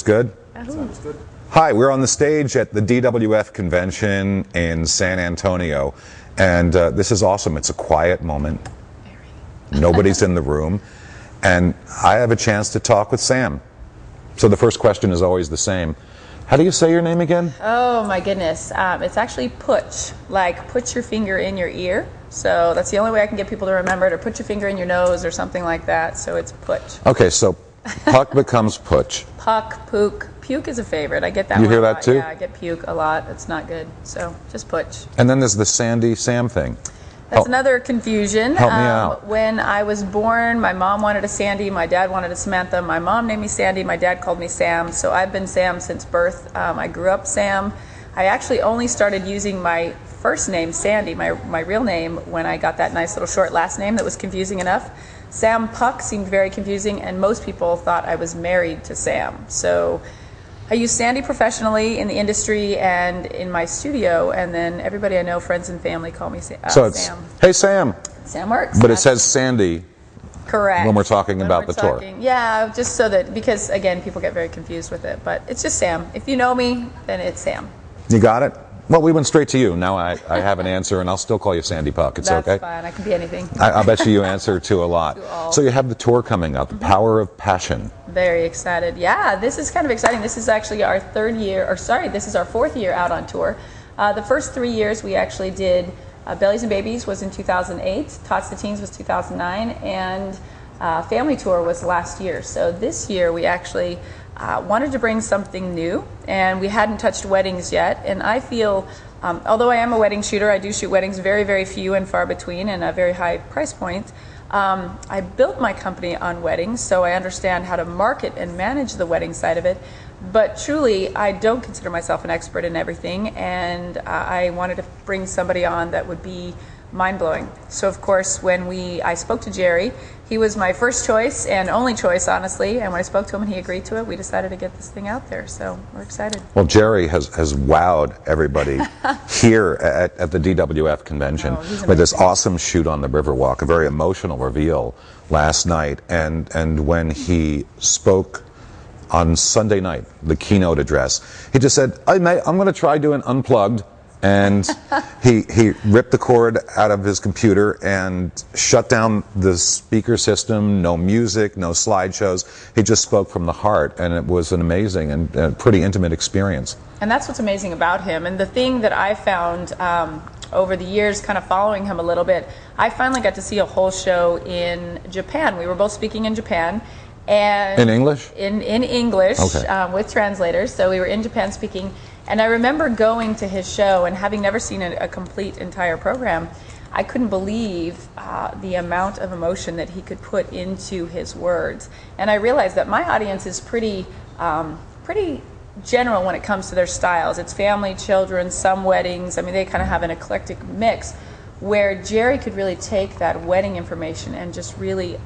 good? Sounds good. Hi, we're on the stage at the DWF convention in San Antonio, and this is awesome. It's a quiet moment. Nobody's in the room, and I have a chance to talk with Sam. So the first question is always the same. How do you say your name again? Oh my goodness. It's actually Putch, like put your finger in your ear. So that's the only way I can get people to remember it, or put your finger in your nose or something like that. So it's Putch. Okay, so Puck becomes Putch. Puck, Pook. Puke is a favorite. I get that You one hear a that lot. too? Yeah, I get puke a lot. It's not good. So just Putch. And then there's the Sandy Sam thing. That's another confusion. Help me out. When I was born, my mom wanted a Sandy, my dad wanted a Samantha. My mom named me Sandy, my dad called me Sam. So I've been Sam since birth. I grew up Sam. I actually only started using my first name, Sandy, my real name, when I got that nice little short last name that was confusing enough. Sam Puck seemed very confusing, and most people thought I was married to Sam. So I use Sandy professionally in the industry and in my studio, and then everybody I know, friends and family, call me Sam. So it's, hey Sam. Sam works. But it says Sandy. Correct. When we're talking about the tour. Yeah, just so that, because again, people get very confused with it, but it's just Sam. If you know me, then it's Sam. You got it? Well, we went straight to you. Now I have an answer, and I'll still call you Sandy Puck. It's That's okay? fine. I can be anything. I bet you answer to a lot. To all. So you have the tour coming up, The Power of Passion. Very excited. Yeah, this is kind of exciting. This is actually our this is our fourth year out on tour. The first 3 years we actually did Bellies and Babies was in 2008, Tots to Teens was 2009, and Family Tour was last year. So this year we actually wanted to bring something new, and we hadn't touched weddings yet. And I feel, although I am a wedding shooter, I do shoot weddings very, very few and far between and a very high price point. I built my company on weddings, so I understand how to market and manage the wedding side of it. But truly, I don't consider myself an expert in everything, and I wanted to bring somebody on that would be mind-blowing. So of course, when I spoke to Jerry, he was my first choice and only choice, honestly, and when I spoke to him and he agreed to it, we decided to get this thing out there, so we're excited. Well, Jerry has wowed everybody here at the DWF convention with this awesome shoot on the Riverwalk, a very emotional reveal last night, and when he spoke on Sunday night, the keynote address, he just said, I'm going to try doing Unplugged. And he ripped the cord out of his computer and shut down the speaker system, no music, no slideshows. He just spoke from the heart, and it was an amazing and pretty intimate experience. And that's what's amazing about him. And the thing that I found over the years, kind of following him a little bit, I finally got to see a whole show in Japan. We were both speaking in Japan. And in English? In English, okay. With translators. So we were in Japan speaking. And I remember going to his show and having never seen a complete entire program, I couldn't believe the amount of emotion that he could put into his words. And I realized that my audience is pretty general when it comes to their styles. It's family, children, some weddings. I mean, they kind of have an eclectic mix, where Jerry could really take that wedding information and just really,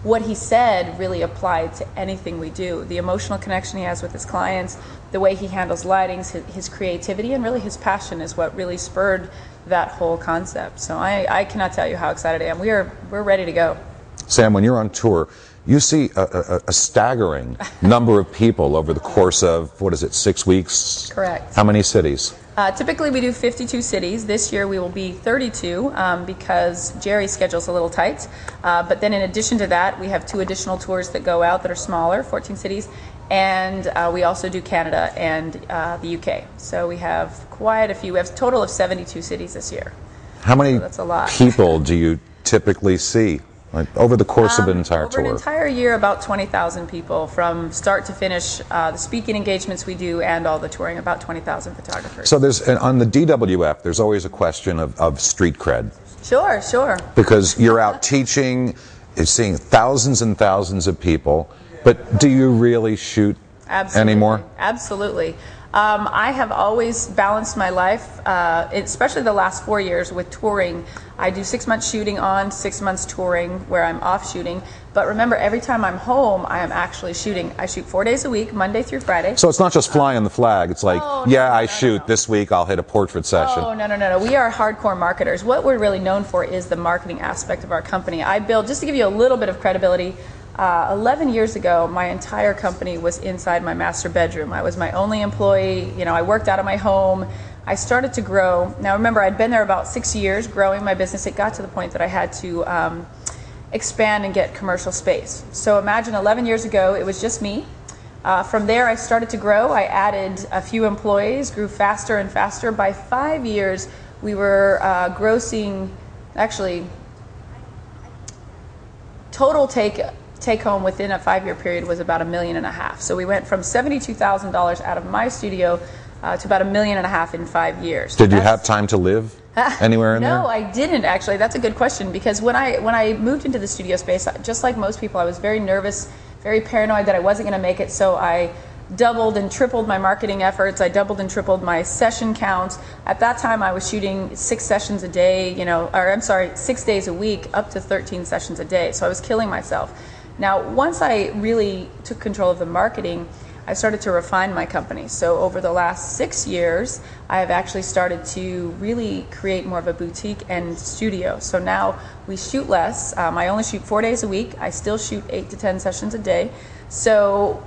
what he said really applied to anything we do. The emotional connection he has with his clients, the way he handles lightings, his creativity, and really his passion is what really spurred that whole concept. So I cannot tell you how excited I am. We're ready to go. Sam, when you're on tour, you see a staggering number of people over the course of, 6 weeks? Correct. How many cities? Typically we do 52 cities. This year we will be 32 because Jerry's schedule's a little tight. But then in addition to that, we have 2 additional tours that go out that are smaller, 14 cities. And we also do Canada and the UK. So we have quite a few. We have a total of 72 cities this year. How many that's a lot. people do you typically see over the course of an entire tour? Over an entire year, about 20,000 people from start to finish. The speaking engagements we do and all the touring, about 20,000 photographers. So there's, on the DWF, there's always a question of street cred. Sure. Because you're out teaching, you're seeing thousands and thousands of people. But do you really shoot anymore? Absolutely. I have always balanced my life, especially the last 4 years with touring. I do 6 months shooting on, 6 months touring where I'm off shooting. But remember, every time I'm home, I am actually shooting. I shoot 4 days a week, Monday through Friday. So it's not just flying the flag. It's like, I shoot. This week I'll hit a portrait session. Oh, no. We are hardcore marketers. What we're really known for is the marketing aspect of our company. I build, just to give you a little bit of credibility, 11 years ago, my entire company was inside my master bedroom. I was my only employee. You know, I worked out of my home. I started to grow. Now, remember, I'd been there about 6 years growing my business. It got to the point that I had to expand and get commercial space. So imagine 11 years ago, it was just me. From there, I started to grow. I added a few employees, grew faster and faster. By 5 years, we were grossing, actually, total take home within a 5-year period was about $1.5 million. So we went from $72,000 out of my studio to about $1.5 million in 5 years. Did you have time to live anywhere in there? No, I didn't actually. That's a good question, because when I moved into the studio space, just like most people, I was very nervous, very paranoid that I wasn't going to make it. So I doubled and tripled my marketing efforts. I doubled and tripled my session counts. At that time, I was shooting 6 sessions a day, 6 days a week, up to 13 sessions a day. So I was killing myself. Now, once I really took control of the marketing, I started to refine my company. So over the last 6 years, I have actually started to really create more of a boutique and studio. So now we shoot less. I only shoot 4 days a week. I still shoot 8 to 10 sessions a day. So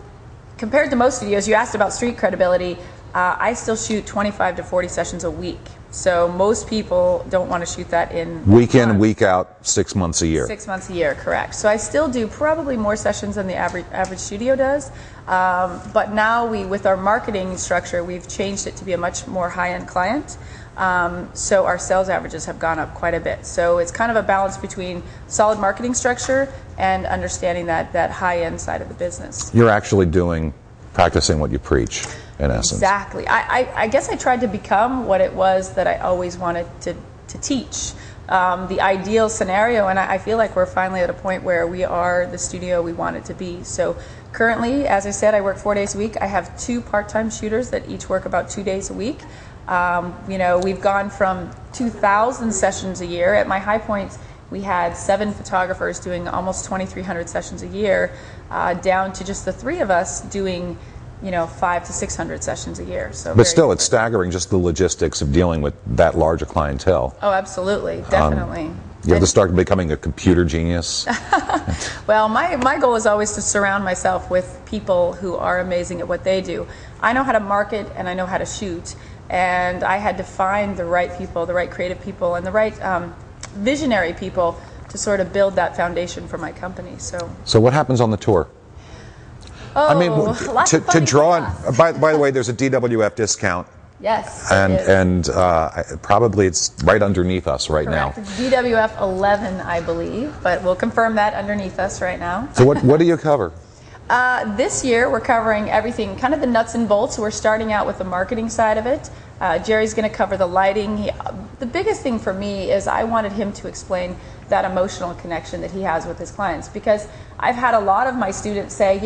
compared to most studios, you asked about street credibility, I still shoot 25 to 40 sessions a week. So most people don't want to shoot that in week in, week out, 6 months a year. 6 months a year, correct. So I still do probably more sessions than the average studio does. But now with our marketing structure, we've changed it to be a much more high-end client. So our sales averages have gone up quite a bit. So it's kind of a balance between solid marketing structure and understanding that high-end side of the business. You're actually practicing what you preach, in essence. Exactly. I guess I tried to become what it was that I always wanted to teach. The ideal scenario, and I feel like we're finally at a point where we are the studio we want it to be. So currently, as I said, I work 4 days a week. I have 2 part-time shooters that each work about 2 days a week. We've gone from 2,000 sessions a year. At my high point, we had 7 photographers doing almost 2,300 sessions a year, down to just the 3 of us doing 500 to 600 sessions a year. So, but still, it's staggering just the logistics of dealing with that large a clientele. Oh, absolutely, definitely. You have to start becoming a computer genius. Well, my goal is always to surround myself with people who are amazing at what they do. I know how to market and I know how to shoot, and I had to find the right people, the right creative people, and the right visionary people to sort of build that foundation for my company. So what happens on the tour? Oh, I mean, to draw on. By the way, there's a DWF discount. Yes. And probably it's right underneath us right Correct. now. It's DWF 11, I believe, but we'll confirm that underneath us right now. So what do you cover? This year we're covering everything, kind of the nuts and bolts. We're starting out with the marketing side of it. Jerry's going to cover the lighting. The biggest thing for me is I wanted him to explain that emotional connection that he has with his clients, because I've had a lot of my students say,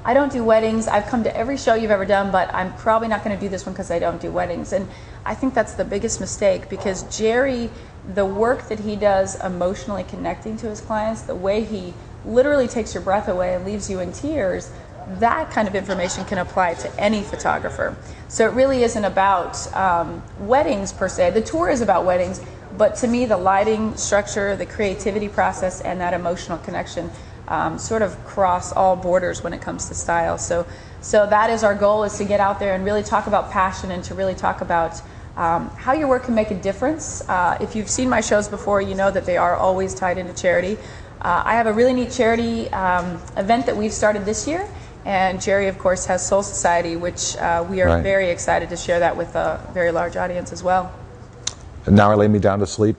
I don't do weddings. I've come to every show you've ever done, but I'm probably not going to do this one because I don't do weddings. And I think that's the biggest mistake, because Jerry, the work that he does emotionally connecting to his clients, the way he literally takes your breath away and leaves you in tears, that kind of information can apply to any photographer. So it really isn't about weddings per se. The tour is about weddings, but to me the lighting structure, the creativity process, and that emotional connection sort of cross all borders when it comes to style. So that is our goal, is to get out there and really talk about passion, and to really talk about how your work can make a difference. If you've seen my shows before, you know that they are always tied into charity. I have a really neat charity event that we've started this year, and Jerry, of course, has Soul Society, which we are very excited to share that with a very large audience as well. And Now I Lay Me Down to Sleep?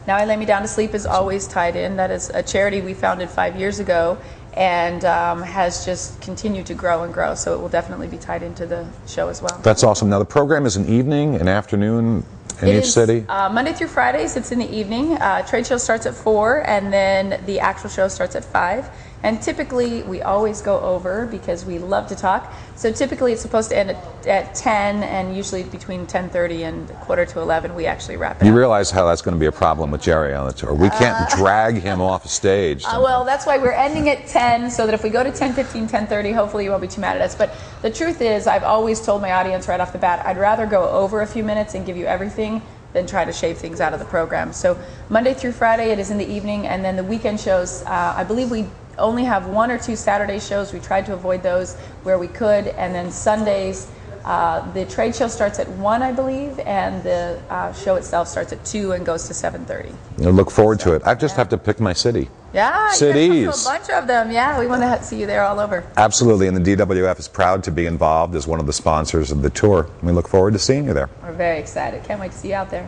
Now I Lay Me Down to Sleep is always tied in. That is a charity we founded 5 years ago, and has just continued to grow and grow, so it will definitely be tied into the show as well. That's awesome. Now the program is an evening, an afternoon in each city? Monday through Fridays, it's in the evening. Trade show starts at 4, and then the actual show starts at 5. And typically, we always go over because we love to talk. So typically, it's supposed to end at 10, and usually between 10:30 and 10:45, we actually wrap it up. You realize how that's going to be a problem with Jerry on the tour. We can't drag him off a stage. Well, that's why we're ending at 10, so that if we go to 10:15, 10:30, hopefully you won't be too mad at us. But the truth is, I've always told my audience right off the bat, I'd rather go over a few minutes and give you everything than try to shave things out of the program. So Monday through Friday, it is in the evening, and then the weekend shows, I believe we only have 1 or 2 Saturday shows. We tried to avoid those where we could, and then Sundays, the trade show starts at 1, I believe, and the show itself starts at 2 and goes to 7:30. I look forward to it. I just have to pick my city. Yeah, Cities. you a bunch of them. Yeah, we want to see you there all over. Absolutely, and the DWF is proud to be involved as one of the sponsors of the tour. We look forward to seeing you there. We're very excited. Can't wait to see you out there.